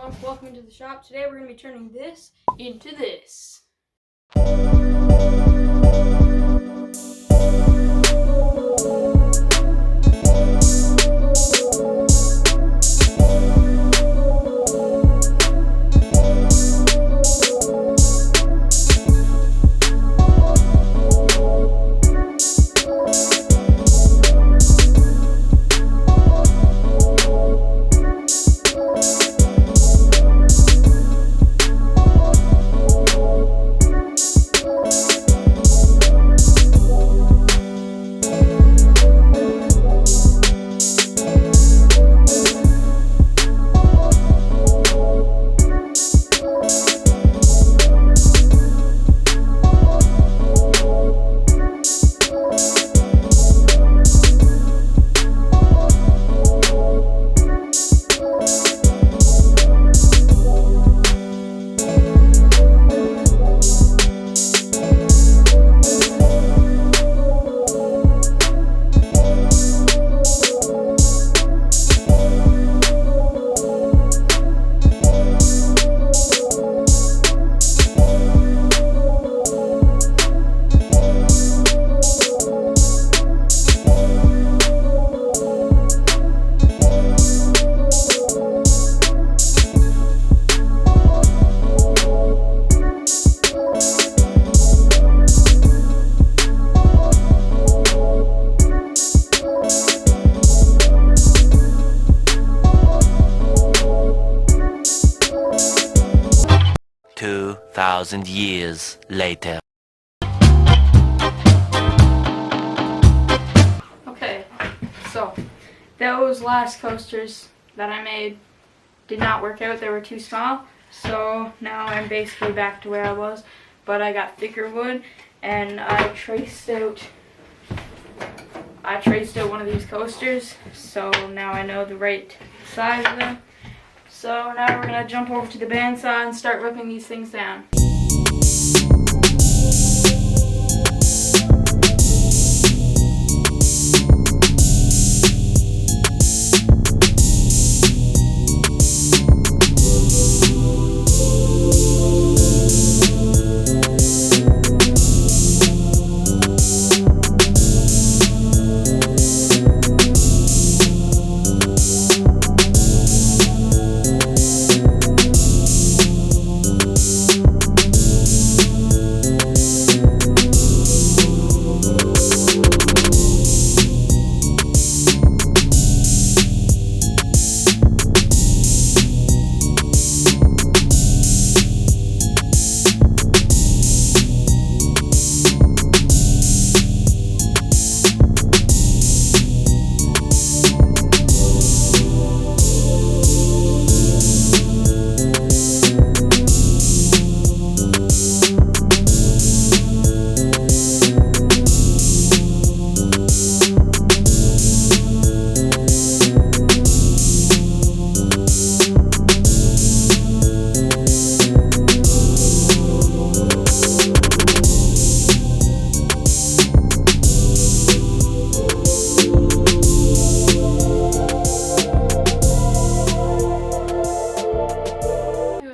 everyone, welcome into the shop. Today we're going to be turning this into this. Thousand years later. Okay, so those last coasters that I made did not work out. They were too small. So now I'm basically back to where I was, but I got thicker wood and I traced out one of these coasters, so now I know the right size of them. So now we're gonna jump over to the bandsaw and start ripping these things down.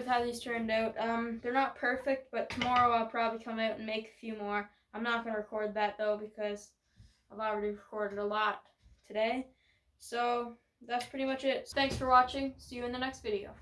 'How these turned out. They're not perfect, but tomorrow I'll probably come out and make a few more. I'm not going to record that though because I've already recorded a lot today. So that's pretty much it. Thanks for watching. See you in the next video.